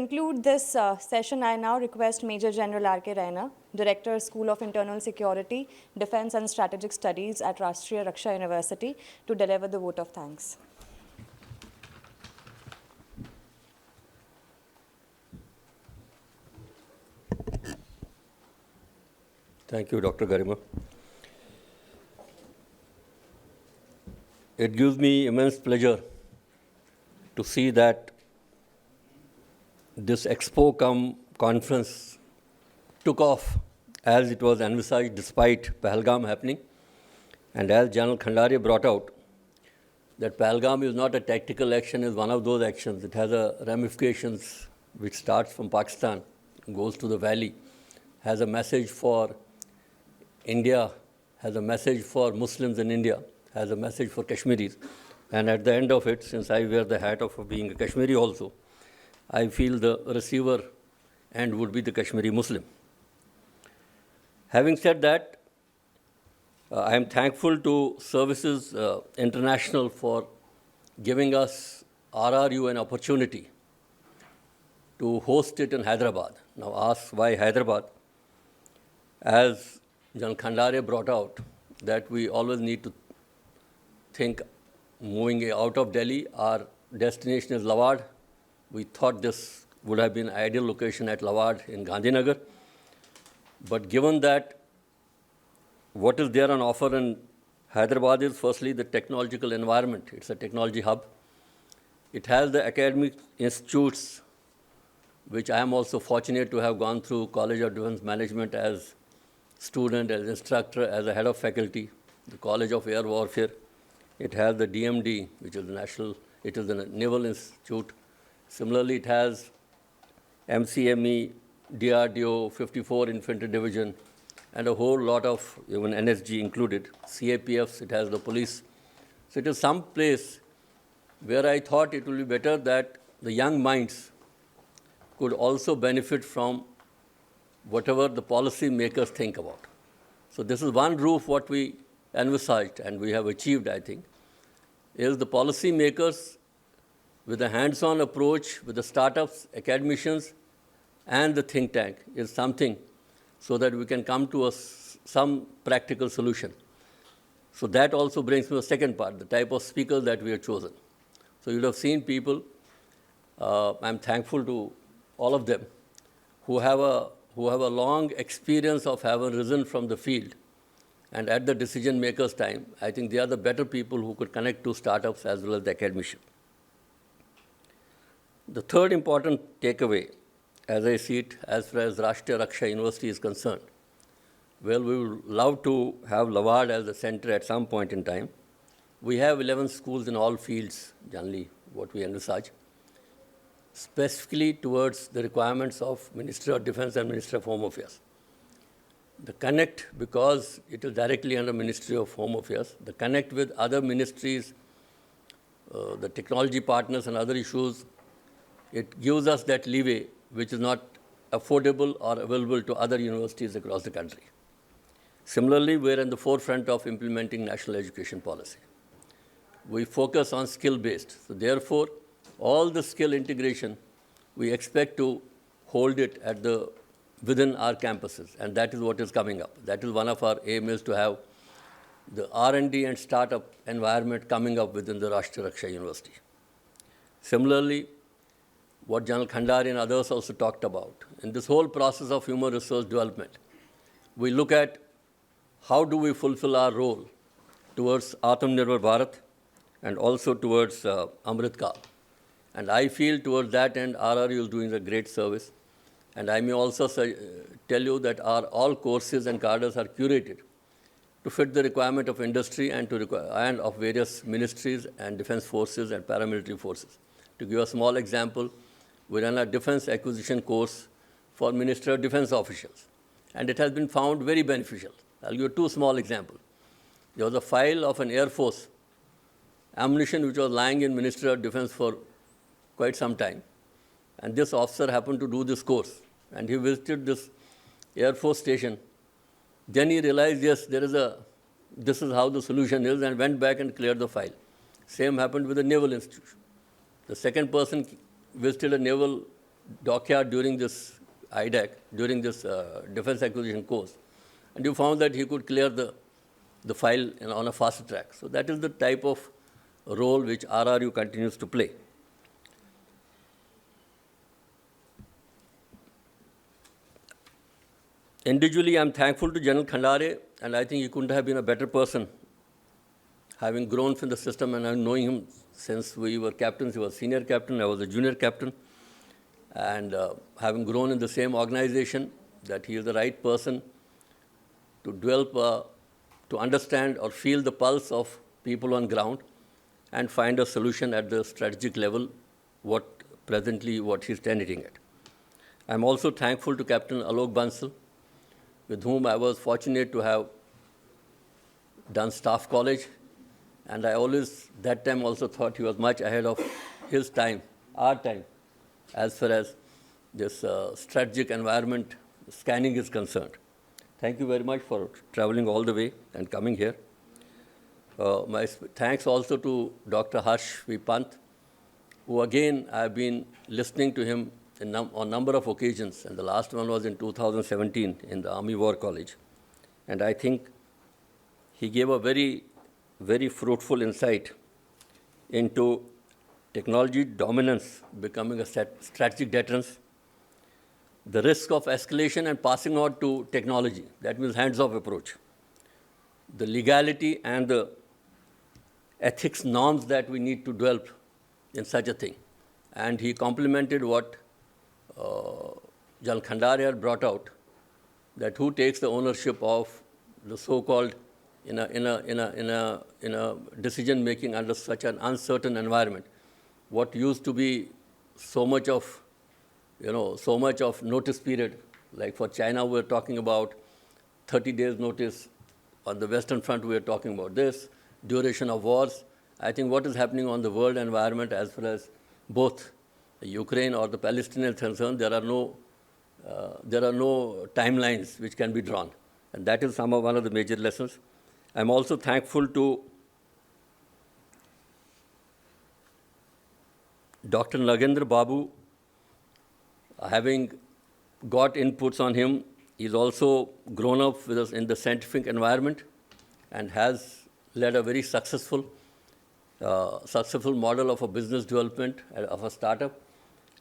conclude this session, I now request Major General R.K. Raina, Director, School of Internal Security, Defense and Strategic Studies at Rashtriya Raksha University, to deliver the vote of thanks. Thank you, Dr. Garima. It gives me immense pleasure to see that this Expo conference took off as it was envisaged despite Pahalgam happening. And as General Khandari brought out, that Pahalgam is not a tactical action, is one of those actions. It has a ramifications which starts from Pakistan, goes to the valley, has a message for India, has a message for Muslims in India, has a message for Kashmiris. And at the end of it, since I wear the hat of being a Kashmiri also, I feel the receiver end would be the Kashmiri Muslim. Having said that, I am thankful to Services International for giving us RRU an opportunity to host it in Hyderabad. Now ask why Hyderabad? As General Khandare brought out, that we always need to think moving out of Delhi, our destination is Lawad. We thought this would have been an ideal location at Lawad in Gandhinagar. But given that what is there on offer in Hyderabad is firstly the technological environment. It's a technology hub. It has the academic institutes, which I am also fortunate to have gone through College of Defense Management as student, as instructor, as a head of faculty, the College of Air Warfare. It has the DMD, which is the Naval Institute. Similarly, it has MCME, DRDO, 54 Infantry Division, and a whole lot of, even NSG included, CAPFs, it has the police. So it is some place where I thought it would be better that the young minds could also benefit from whatever the policy makers think about. So this is one roof what we envisaged and we have achieved, I think, is the policy makers with a hands-on approach with the startups, academicians, and the think tank is something so that we can come to some practical solution. So that also brings me to the second part, the type of speakers that we have chosen. So you would have seen people, I'm thankful to all of them, who have a long experience of having risen from the field. And at the decision makers' time, I think they are the better people who could connect to startups as well as the academicians. The third important takeaway, as I see it, as far as Rashtriya Raksha University is concerned, well, we would love to have Lawad as a center at some point in time. We have 11 schools in all fields, generally, what we envisage, specifically towards the requirements of Ministry of Defense and Ministry of Home Affairs. The connect, because it is directly under Ministry of Home Affairs, the connect with other ministries, the technology partners and other issues, it gives us that leeway which is not affordable or available to other universities across the country. Similarly, we are in the forefront of implementing national education policy. We focus on skill-based. So therefore, all the skill integration, we expect to hold it at within our campuses, and that is what is coming up. That is one of our aim is to have the R&D and startup environment coming up within the Rashtriya Raksha University. Similarly, what General Khandari and others also talked about, in this whole process of human resource development, we look at how do we fulfill our role towards Atmanirbhar Bharat and also towards Amrit Kaal. And I feel towards that end, RRU is doing a great service. And I may also tell you that all courses and cadres are curated to fit the requirement of industry and of various ministries and defense forces and paramilitary forces. To give a small example, we run a defense acquisition course for Ministry of Defense officials, and it has been found very beneficial. I'll give you two small examples. There was a file of an Air Force ammunition which was lying in Ministry of Defense for quite some time, and this officer happened to do this course, and he visited this Air Force station. Then he realized, yes, this is how the solution is, and went back and cleared the file. Same happened with the Naval Institution. The second person visited a naval dockyard during this IDAC, during this defense acquisition course, and you found that he could clear the file on a fast track. So that is the type of role which RRU continues to play. Individually, I'm thankful to General Khandare, and I think he couldn't have been a better person, having grown from the system, and I'm knowing him since we were captains. He was senior captain, I was a junior captain, and having grown in the same organization, that he is the right person to develop, to understand or feel the pulse of people on ground and find a solution at the strategic level, what he's tending at. I'm also thankful to Captain Alok Bansal, with whom I was fortunate to have done staff college, and I always, that time also thought he was much ahead of his time, our time, as far as this strategic environment scanning is concerned. Thank you very much for traveling all the way and coming here. My thanks also to Dr. Harsh V. Pant, who again I have been listening to him on a number of occasions, and the last one was in 2017 in the Army War College. And I think he gave a very, very fruitful insight into technology dominance becoming a strategic deterrence, the risk of escalation and passing on to technology, that means hands-off approach, the legality and the ethics norms that we need to develop in such a thing. And he complemented what General Khandare had brought out, that who takes the ownership of the so-called in a decision making under such an uncertain environment. What used to be so much of notice period, like for China we're talking about 30 days notice, on the Western Front we're talking about this, duration of wars. I think what is happening on the world environment as far as both Ukraine or the Palestinians are concerned, there are no timelines which can be drawn. And that is one of the major lessons. I'm also thankful to Dr. Nagendra Babu, having got inputs on him. He's also grown up with us in the scientific environment and has led a very successful model of a business development of a startup.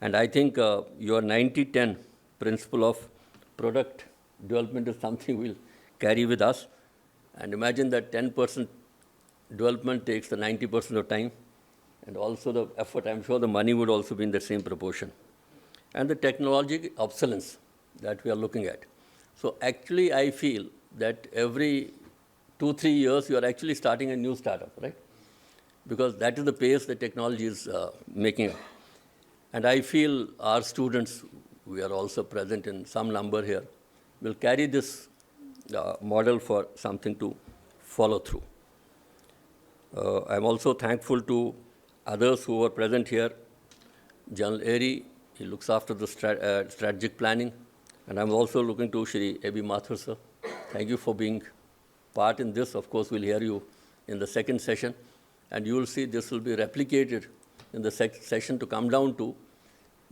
And I think your 90-10 principle of product development is something we'll carry with us. And imagine that 10% development takes the 90% of time, and also the effort. I'm sure the money would also be in the same proportion. And the technology obsolescence that we are looking at. So actually, I feel that every 2-3 years, you are actually starting a new startup, right? Because that is the pace the technology is making. And I feel our students, we are also present in some number here, will carry this model for something to follow through. I'm also thankful to others who are present here. General R.K, he looks after the strategic planning. And I'm also looking to Shri A.B. Mathur, sir. Thank you for being part in this. Of course, we'll hear you in the second session. And you will see this will be replicated in the session to come down to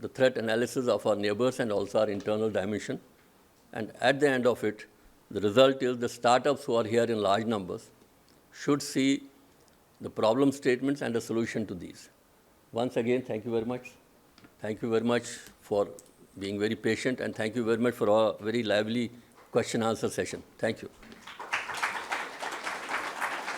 the threat analysis of our neighbors and also our internal dimension. And at the end of it, the result is the startups who are here in large numbers should see the problem statements and a solution to these. Once again, thank you very much. Thank you very much for being very patient, and thank you very much for a very lively question-answer session. Thank you.